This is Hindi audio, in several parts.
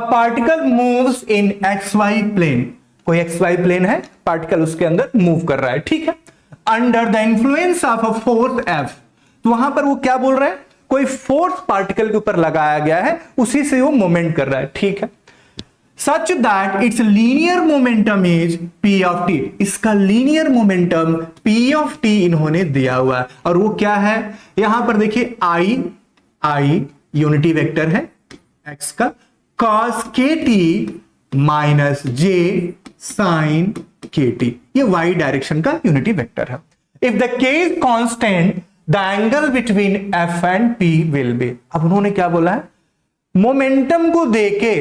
Particle moves in X Y plane, कोई एक्स वाई प्लेन है, पार्टिकल उसके अंदर मूव कर रहा है, ठीक है, under the influence of a force F. तो वहां पर वो क्या बोल रहे हैं, कोई फोर्स पार्टिकल के ऊपर लगाया गया है, उसी से वो मोमेंट कर रहा है, ठीक है। Such that it's linear momentum is P of T, इसका linear momentum P of T इन्होंने दिया हुआ है, और वो क्या है, यहां पर देखिए आई यूनिटी वेक्टर है एक्स का, cos के टी माइनस जे साइन के टी, ये वाई डायरेक्शन का यूनिटी वेक्टर है। इफ द के is constant the angle between F and P will be. अब उन्होंने क्या बोला है, मोमेंटम को देके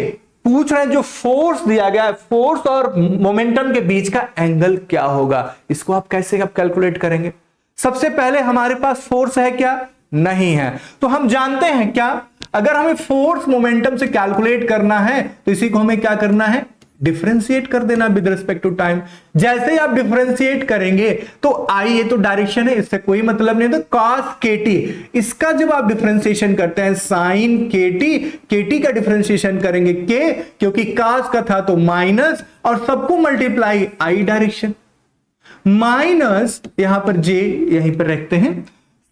पूछ रहे हैं जो फोर्स दिया गया है, फोर्स और मोमेंटम के बीच का एंगल क्या होगा, इसको आप कैसे कैलकुलेट करेंगे। सबसे पहले हमारे पास फोर्स है क्या, नहीं है, तो हम जानते हैं क्या, अगर हमें फोर्स मोमेंटम से कैलकुलेट करना है तो इसी को हमें क्या करना है, डिफरेंशिएट कर देना विद रिस्पेक्ट टू टाइम। जैसे ही आप डिफरेंशिएट करेंगे तो आई, ये तो डायरेक्शन है, इससे कोई मतलब नहीं, तो cos kt, इसका जब आप डिफरेंशिएशन करते हैं sin kt का डिफरेंशिएशन करेंगे के, क्योंकि cos का था तो माइनस, और सबको मल्टीप्लाई आई डायरेक्शन, माइनस यहां पर j यहीं पर रखते हैं,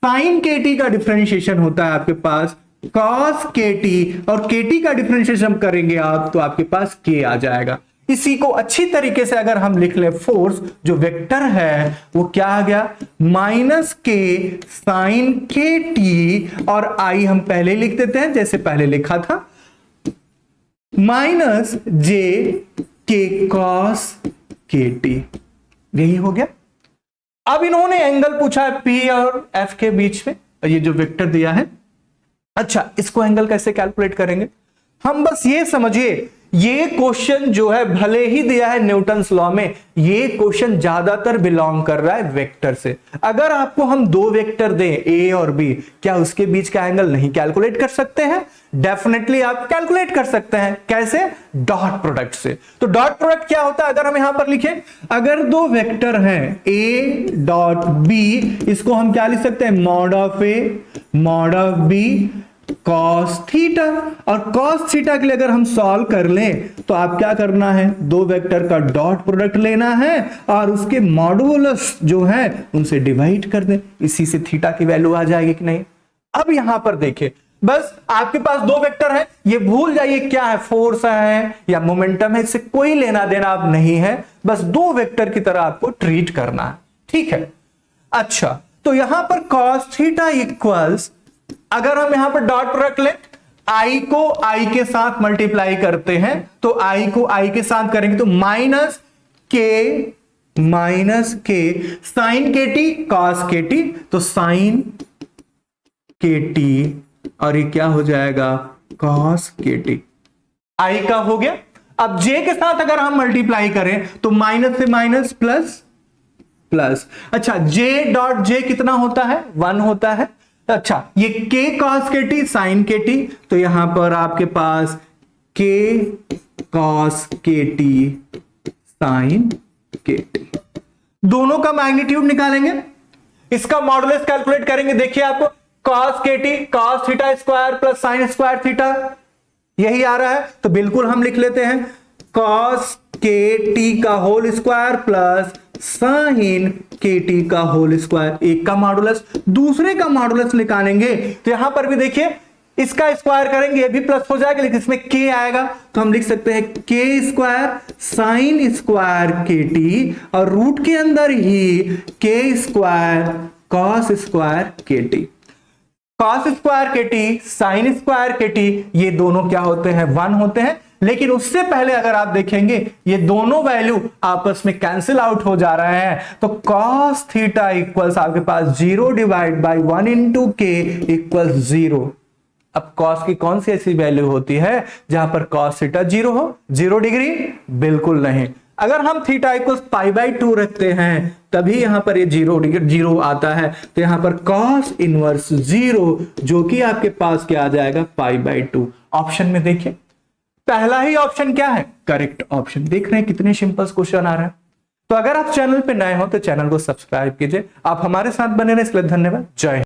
sin kt का डिफरेंशिएशन होता है आपके पास cos kt, और kt का डिफरेंशिएशन करेंगे आप तो आपके पास k आ जाएगा। इसी को अच्छी तरीके से अगर हम लिख ले, फोर्स जो वेक्टर है वो क्या आ गया, माइनस के साइन के टी, और आई हम पहले लिख देते हैं जैसे पहले लिखा था, माइनस जे के कॉस के टी, यही हो गया। अब इन्होंने एंगल पूछा है P और F के बीच में, ये जो वेक्टर दिया है। अच्छा, इसको एंगल कैसे कैलकुलेट करेंगे, हम बस ये समझिए, ये क्वेश्चन जो है भले ही दिया है न्यूटन्स लॉ में, ये क्वेश्चन ज्यादातर बिलोंग कर रहा है वेक्टर से। अगर आपको हम दो वेक्टर दें A और B, क्या उसके बीच का एंगल नहीं कैलकुलेट कर सकते हैं, डेफिनेटली आप कैलकुलेट कर सकते हैं। कैसे, डॉट प्रोडक्ट से। तो डॉट प्रोडक्ट क्या होता है, अगर हम यहां पर लिखें, अगर दो वेक्टर हैं A डॉट B, इसको हम क्या लिख सकते हैं, mod of A mod of B cos theta, और cos थीटा के लिए अगर हम सॉल्व कर लें तो आप क्या करना है, दो वेक्टर का डॉट प्रोडक्ट लेना है और उसके मॉडुलस जो है उनसे डिवाइड कर दें, इसी से थीटा की वैल्यू आ जाएगी कि नहीं। अब यहां पर देखिए, बस आपके पास दो वेक्टर है, ये भूल जाइए क्या है, फोर्स है या मोमेंटम है, इससे कोई लेना देना आप नहीं है, बस दो वेक्टर की तरह आपको ट्रीट करना है, ठीक है। अच्छा, तो यहां पर cos थीटा इक्वल्स, अगर हम यहां पर डॉट प्रोडक्ट लें, आई को आई के साथ मल्टीप्लाई करते हैं, तो आई को आई के साथ करेंगे तो माइनस के साइन के टी कॉस के टी, तो साइन के टी, और ये क्या हो जाएगा, कॉस के टी, आई का हो गया। अब जे के साथ अगर हम मल्टीप्लाई करें तो माइनस से माइनस प्लस प्लस, अच्छा जे डॉट जे कितना होता है, 1 होता है। अच्छा, ये k cos के टी साइन के टी, तो यहां पर आपके पास k cos के टी साइन के टी, दोनों का मैग्नीट्यूड निकालेंगे, इसका मॉडुलस कैलकुलेट करेंगे। देखिए आपको cos के T cos theta square plus sine square theta, यही आ रहा है, तो बिल्कुल हम लिख लेते हैं cos के टी का होल स्क्वायर प्लस साइन के टी का होल स्क्वायर, एक का मॉडुलस, दूसरे का मॉडुलस निकालेंगे तो यहां पर भी देखिए, इसका स्क्वायर करेंगे ये भी प्लस हो जाएगा, लेकिन इसमें k आएगा तो हम लिख सकते हैं k स्क्वायर साइन स्क्वायर के टी, और रूट के अंदर ही k स्क्वायर कॉस स्क्वायर के टी, कॉस स्क्वायर के टी साइन स्क्वायर के टी, ये दोनों क्या होते हैं, 1 होते हैं। लेकिन उससे पहले अगर आप देखेंगे ये दोनों वैल्यू आपस में कैंसिल आउट हो जा रहे हैं, तो cos थीटा इक्वल्स आपके पास 0 डिवाइड बाय 1 इंटू के इक्वल्स 0। अब cos की कौन सी ऐसी वैल्यू होती है जहां पर cos थीटा 0 हो, 0 डिग्री, बिल्कुल नहीं। अगर हम थीटा इक्वल्स पाई बाई 2 रखते हैं तभी यहां पर ये 0 आता है, तो यहां पर cos इनवर्स 0 जो कि आपके पास क्या आ जाएगा, पाई बाई 2। ऑप्शन में देखिए, पहला ही ऑप्शन क्या है, करेक्ट ऑप्शन। देख रहे हैं कितने सिंपल क्वेश्चन आ रहे हैं। तो अगर आप चैनल पे नए हो तो चैनल को सब्सक्राइब कीजिए। आप हमारे साथ बने रहे, इसके लिए धन्यवाद। जय हिंद।